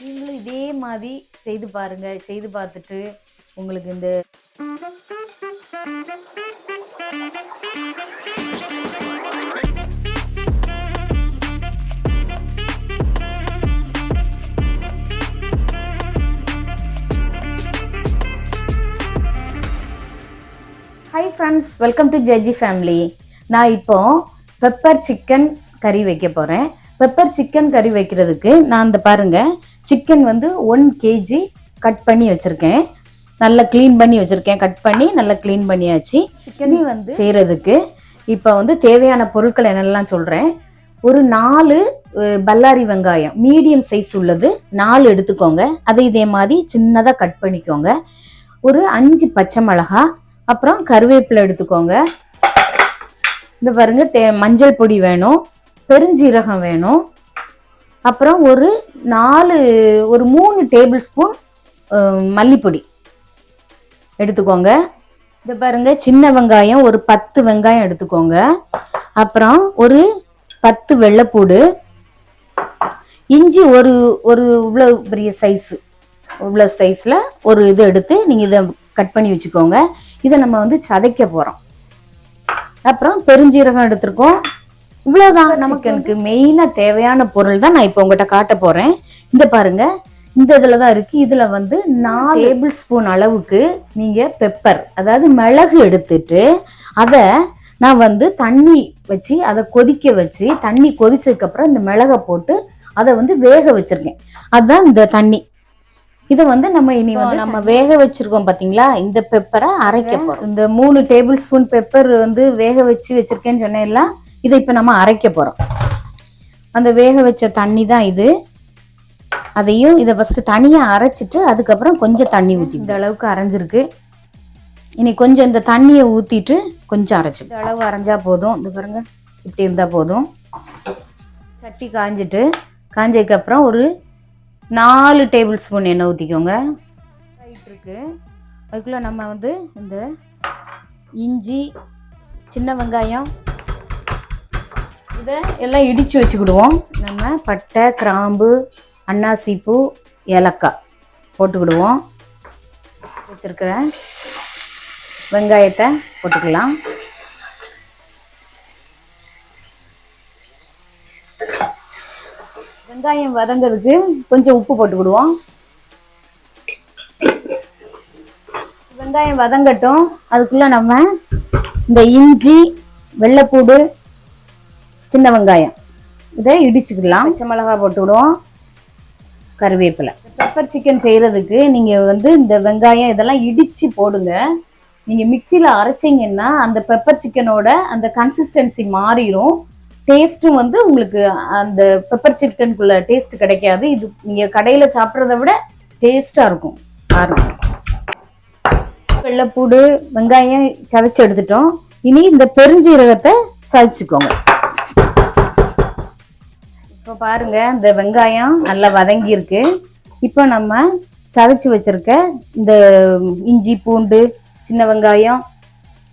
நீங்களும் இதே மாதிரி செய்து பாருங்க. செய்து பார்த்துட்டு உங்களுக்கு இந்த hi friends, welcome to Jeji family. நான் இப்போ பெப்பர் சிக்கன் கறி வைக்க போகிறேன். பெப்பர் சிக்கன் கறி வைக்கிறதுக்கு நான் இந்த பாருங்கள், சிக்கன் வந்து 1 kg கட் பண்ணி வச்சுருக்கேன். நல்லா க்ளீன் பண்ணி வச்சுருக்கேன். கட் பண்ணி நல்லா க்ளீன் பண்ணியாச்சு. சிக்கனி வந்து செய்கிறதுக்கு இப்போ வந்து தேவையான பொருட்கள் என்னெல்லாம் சொல்கிறேன். ஒரு 4 பல்லாரி வெங்காயம் மீடியம் சைஸ் உள்ளது 4 எடுத்துக்கோங்க. அதை இதே மாதிரி சின்னதாக கட் பண்ணிக்கோங்க. ஒரு 5 பச்சை மிளகாய், அப்புறம் கருவேப்பிலை எடுத்துக்கோங்க. இந்த பாருங்க, மஞ்சள் பொடி வேணும், பெருஞ்சீரகம் வேணும், அப்புறம் ஒரு 3 டேபிள் ஸ்பூன் மல்லிப்பொடி எடுத்துக்கோங்க. இந்த பாருங்க, சின்ன வெங்காயம் ஒரு 10 வெங்காயம் எடுத்துக்கோங்க. அப்புறம் ஒரு 10 வெள்ளைப்பூடு, இஞ்சி ஒரு இவ்வளோ பெரிய சைஸு, இவ்வளோ சைஸில் ஒரு இது எடுத்து நீங்கள் இதை கட் பண்ணி வச்சுக்கோங்க. இதை நம்ம வந்து சதைக்க போகிறோம். அப்புறம் பெருஞ்சீரகம் எடுத்துருக்கோம். இவ்வளோதான் நமக்கு எனக்கு மெயினாக தேவையான பொருள் தான் நான் இப்போ உங்கள்கிட்ட காட்ட போகிறேன். இந்த பாருங்கள், இந்த இதில் தான் இருக்குது. இதில் வந்து 4 டேபிள் ஸ்பூன் அளவுக்கு நீங்கள் பெப்பர், அதாவது மிளகு எடுத்துட்டு அதை நான் வந்து தண்ணி வச்சு அதை கொதிக்க வச்சு, தண்ணி கொதிச்சதுக்கப்புறம் இந்த மிளகை போட்டு அதை வந்து வேக வச்சுருக்கேன். அதுதான் இந்த தண்ணி. இதை வந்து நம்ம இனி வந்து நம்ம வேக வச்சிருக்கோம் பார்த்தீங்களா, இந்த பெப்பரை அரைக்க போகிறோம். இந்த 3 டேபிள் ஸ்பூன் பெப்பர் வந்து வேக வச்சு வச்சுருக்கேன்னு சொன்னேன்ல, இதை இப்போ நம்ம அரைக்க போகிறோம். அந்த வேக வச்ச தண்ணி தான் இது. அதையும் இதை ஃபஸ்ட்டு தனியாக அரைச்சிட்டு அதுக்கப்புறம் கொஞ்சம் தண்ணி ஊற்றி, இந்த அளவுக்கு அரைஞ்சிருக்கு. இனி கொஞ்சம் இந்த தண்ணியை ஊற்றிட்டு கொஞ்சம் அரைச்சி, இந்த அளவு அரைஞ்சா போதும். இந்த பாருங்க, இப்படி இருந்தால் போதும். சட்டி காஞ்சதுக்கப்புறம் ஒரு 4 டேபிள் ஸ்பூன் எண்ணெய் ஊற்றிக்கோங்க. ரைட் இருக்கு. அதுக்குள்ளே நம்ம வந்து இந்த இஞ்சி, சின்ன வெங்காயம் இதை எல்லாம் இடித்து வச்சுக்கிடுவோம். நம்ம பட்டை, கிராம்பு, அன்னாசிப்பூ, ஏலக்காய் போட்டுக்கிடுவோம். வச்சுருக்கிற வெங்காயத்தை போட்டுக்கலாம். வெங்காயம் வதங்கிறதுக்கு கொஞ்சம் உப்பு போட்டுக்கிடுவோம். வெங்காயம் வதங்கட்டும். அதுக்குள்ள நம்ம இந்த இஞ்சி, வெள்ளைப்பூடு, சின்ன வெங்காயம் இதை இடிச்சுக்கலாம். பச்சை மிளகாய் போட்டுக்கிடுவோம், கருவேப்பிலை. பெப்பர் சிக்கன் செய்கிறதுக்கு நீங்கள் வந்து இந்த வெங்காயம் இதெல்லாம் இடித்து போடுங்க. நீங்கள் மிக்சியில் அரைச்சிங்கன்னா அந்த பெப்பர் சிக்கனோட அந்த கன்சிஸ்டன்சி மாறிடும். டேஸ்ட்டும் வந்து உங்களுக்கு அந்த பெப்பர் சிக்கனுக்குள்ள டேஸ்ட் கிடைக்காது. இது நீங்கள் கடையில் சாப்பிட்றத விட டேஸ்ட்டாக இருக்கும். பாருங்க, வெள்ளைப்பூடு, வெங்காயம் சதைச்சி எடுத்துட்டோம். இனி இந்த பெருஞ்சீரகத்தை சதைச்சிக்கோங்க. இப்போ பாருங்க, இந்த வெங்காயம் நல்லா வதங்கி இருக்கு. இப்போ நம்ம சதைச்சி வச்சிருக்க இந்த இஞ்சி, பூண்டு, சின்ன வெங்காயம்,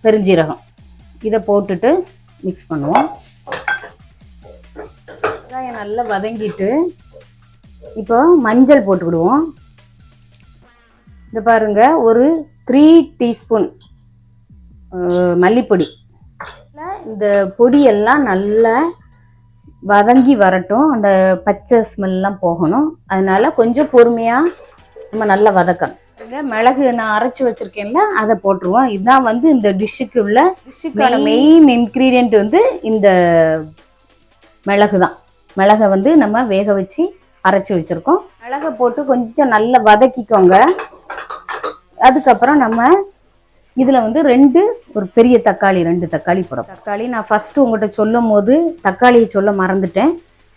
பெருஞ்சீரகம் இதை போட்டுட்டு மிக்ஸ் பண்ணுவோம். வெங்காயம் நல்லா வதங்கிட்டு இப்போ மஞ்சள் போட்டுக்கிடுவோம். இந்த பாருங்க, ஒரு 3 டீஸ்பூன் மல்லிப்பொடி. இந்த பொடியெல்லாம் நல்லா வதங்கி வரட்டும். அந்த பச்சை ஸ்மெல்லாம் போகணும். அதனால கொஞ்சம் பொறுமையாக நம்ம நல்லா வதக்கணும். மிளகு நான் அரைச்சி வச்சிருக்கேன்ல, அதை போட்டுருவோம். இதுதான் வந்து இந்த டிஷ்ஷுக்கான மெயின் இன்க்ரீடியன்ட் வந்து இந்த மிளகு தான். மிளகை வந்து நம்ம வேக வச்சு அரைச்சி வச்சுருக்கோம். மிளகை போட்டு கொஞ்சம் நல்லா வதக்கிக்கோங்க. அதுக்கப்புறம் நம்ம இதில் வந்து ஒரு பெரிய தக்காளி, 2 தக்காளி போடும். தக்காளி நான் ஃபஸ்ட்டு உங்கள்கிட்ட சொல்லும் போது தக்காளியை சொல்ல மறந்துட்டேன்.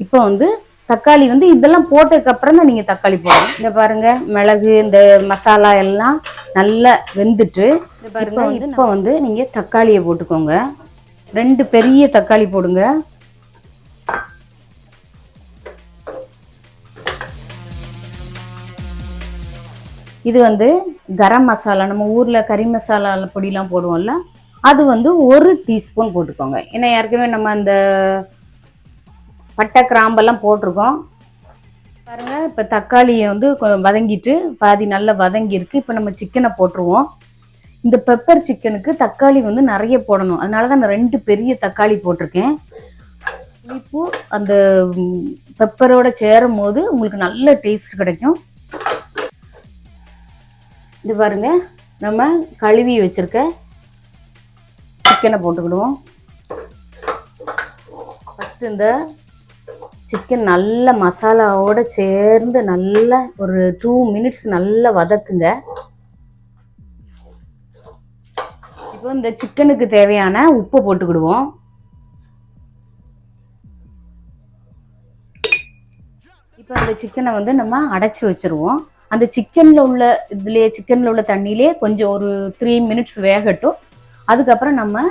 இப்போ வந்து தக்காளி வந்து இதெல்லாம் போட்டதுக்கப்புறம் தான் நீங்கள் தக்காளி போடணும். இந்த பாருங்கள், மிளகு, இந்த மசாலா எல்லாம் நல்லா வெந்துட்டு இந்த பாருங்கள். இப்போ வந்து நீங்கள் தக்காளியை போட்டுக்கோங்க. 2 பெரிய தக்காளி போடுங்க. இது வந்து கரம் மசாலா, நம்ம ஊரில் கறி மசாலா பொடியெலாம் போடுவோம்ல, அது வந்து 1 டீஸ்பூன் போட்டுக்கோங்க. ஏன்னா ஏற்கனவே நம்ம அந்த பட்டை, கிராம்பெல்லாம் போட்டிருக்கோம். பாருங்க, இப்போ தக்காளியை வந்து வதங்கிட்டு பாதி நல்லா வதங்கியிருக்கு. இப்போ நம்ம சிக்கனை போட்டுருவோம். இந்த பெப்பர் சிக்கனுக்கு தக்காளி வந்து நிறைய போடணும், அதனால தான் நான் 2 பெரிய தக்காளி போட்டிருக்கேன். புளிப்பு அந்த பெப்பரோட சேரும் போது உங்களுக்கு நல்ல டேஸ்ட் கிடைக்கும். இது பாருங்க, நம்ம கழுவி வச்சிருக்க சிக்கனை போட்டுக்கிடுவோம். ஃபஸ்ட்டு இந்த சிக்கன் நல்ல மசாலாவோடு சேர்ந்து நல்லா ஒரு 2 மினிட்ஸ் நல்லா வதக்குங்க. இப்போ இந்த சிக்கனுக்கு தேவையான உப்பு போட்டுக்கிடுவோம். இப்போ அந்த சிக்கனை வந்து நம்ம அடைச்சி வச்சுருவோம். அந்த சிக்கனில் உள்ள தண்ணியிலே கொஞ்சம் ஒரு 3 மினிட்ஸ் வேகட்டும். அதுக்கப்புறம் நம்ம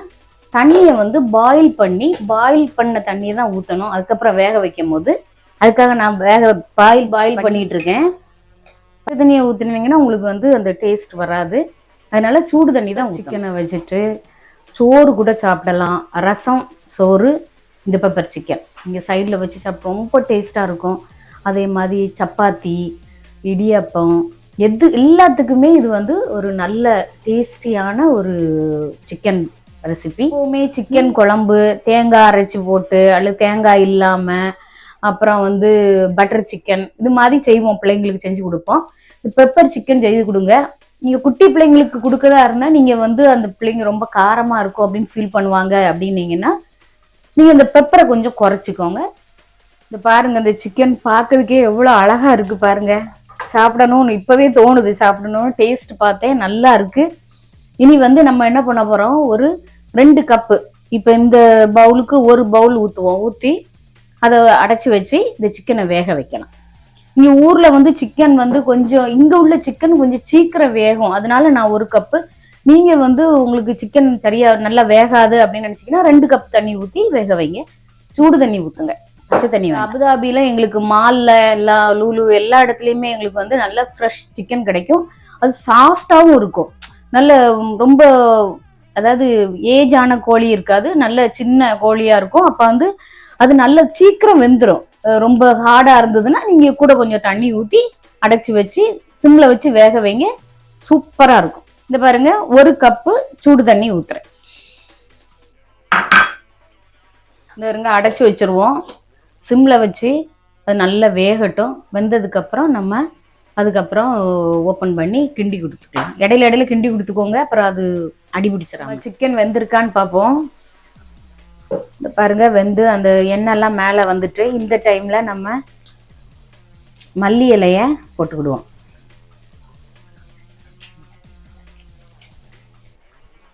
தண்ணியை வந்து பாயில் பண்ண தண்ணியை தான் ஊற்றணும். அதுக்கப்புறம் வேக வைக்கும் போது அதுக்காக நான் பாயில் பண்ணிட்டு இருக்கேன். தண்ணியை ஊற்றினீங்கன்னா உங்களுக்கு வந்து அந்த டேஸ்ட் வராது. அதனால சூடு தண்ணி தான். சிக்கனை வச்சுட்டு சோறு கூட சாப்பிடலாம். ரசம், சோறு, இந்த பெப்பர் சிக்கன் இங்கே சைடில் வச்சு சாப்பிட ரொம்ப டேஸ்ட்டாக இருக்கும். அதே மாதிரி சப்பாத்தி, இடியாப்பம், எல்லாத்துக்குமே இது வந்து ஒரு நல்ல டேஸ்டியான ஒரு சிக்கன் ரெசிபி. எப்போவுமே சிக்கன் குழம்பு தேங்காய் அரைச்சி போட்டு அல்லது தேங்காய் இல்லாமல் அப்புறம் வந்து பட்டர் சிக்கன் இது மாதிரி செய்வோம், பிள்ளைங்களுக்கு செஞ்சு கொடுப்போம். பெப்பர் சிக்கன் செய்து கொடுங்க. நீங்கள் குட்டி பிள்ளைங்களுக்கு கொடுக்கறதா இருந்தால் நீங்கள் வந்து அந்த பிள்ளைங்க ரொம்ப காரமாக இருக்கும் அப்படின்னு ஃபீல் பண்ணுவாங்க அப்படின்னீங்கன்னா நீங்கள் இந்த பெப்பரை கொஞ்சம் குறைச்சிக்கோங்க. இந்த பாருங்க, இந்த சிக்கன் பார்க்கறதுக்கே எவ்வளோ அழகா இருக்கு பாருங்க. சாப்பிடணும்னு இப்பவே தோணுது, சாப்பிடணும்னு. டேஸ்ட் பார்த்தேன், நல்லா இருக்கு. இனி வந்து நம்ம என்ன பண்ண போறோம், ஒரு 2 கப்பு, இப்போ இந்த பவுலுக்கு 1 பவுல் ஊற்றுவோம். ஊற்றி அதை அடைச்சி வச்சு இந்த சிக்கனை வேக வைக்கலாம். இங்கே ஊரில் வந்து சிக்கன் வந்து கொஞ்சம், இங்கே உள்ள சிக்கன் கொஞ்சம் சீக்கிரம் வேகும், அதனால நான் 1 கப்பு. நீங்கள் வந்து உங்களுக்கு சிக்கன் சரியா நல்லா வேகாது அப்படின்னு நினச்சிங்கன்னா 2 கப் தண்ணி ஊற்றி வேக வைங்க. சூடு தண்ணி ஊற்றுங்க, பச்சை தண்ணி. அபுதாபியில் எங்களுக்கு மாலில் லூலு எல்லா இடத்துலையுமே எங்களுக்கு வந்து நல்ல ஃப்ரெஷ் சிக்கன் கிடைக்கும். அது சாஃப்டாகவும் இருக்கும். நல்ல ரொம்ப, அதாவது ஏஜ் ஆன கோழி இருக்காது, நல்ல சின்ன கோழியாக இருக்கும். அப்போ வந்து அது நல்ல சீக்கிரம் வெந்துடும். ரொம்ப ஹார்டாக இருந்ததுன்னா நீங்கள் கூட கொஞ்சம் தண்ணி ஊற்றி அடைச்சி வச்சு சிம்மில் வச்சு வேக வைங்க, சூப்பராக இருக்கும். இந்த பாருங்க, 1 கப்பு சூடு தண்ணி ஊற்றுறேன். இந்த இருங்க, அடைச்சி வச்சுருவோம். சிம்மில் வச்சு அது நல்லா வேகட்டும். வெந்ததுக்கப்புறம் நம்ம அதுக்கப்புறம் ஓப்பன் பண்ணி கிண்டி கொடுத்துக்கலாம். இடையில கிண்டி கொடுத்துக்கோங்க, அப்புறம் அது அடிபிடிச்சிடறாங்க. சிக்கன் வெந்திருக்கான்னு பார்ப்போம். இந்த பாருங்க, வெந்து அந்த எண்ணெய்லாம் மேலே வந்துட்டு இந்த டைமில் நம்ம மல்லி இலையை போட்டுக்கிடுவோம்.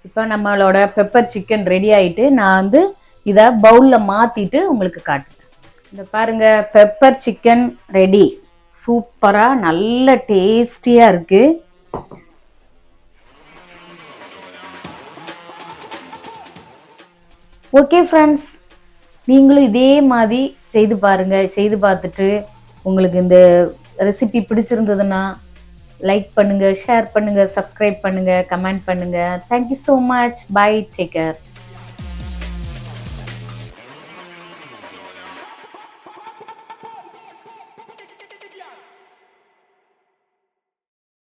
இப்போ நம்மளோட பெப்பர் சிக்கன் ரெடி ஆகிட்டு நான் வந்து இதை பவுலில் மாற்றிட்டு உங்களுக்கு காட்டுறேன். இந்த பாருங்க, பெப்பர் சிக்கன் ரெடி. சூப்பராக நல்ல டேஸ்டியாக இருக்குது. ஓகே ஃப்ரெண்ட்ஸ், நீங்களும் இதே மாதிரி செய்து பாருங்கள். செய்து பார்த்துட்டு உங்களுக்கு இந்த ரெசிபி பிடிச்சிருந்ததுன்னா லைக் பண்ணுங்கள், ஷேர் பண்ணுங்கள், சப்ஸ்கிரைப் பண்ணுங்கள், கமெண்ட் பண்ணுங்கள். Thank you so much. Bye, take care.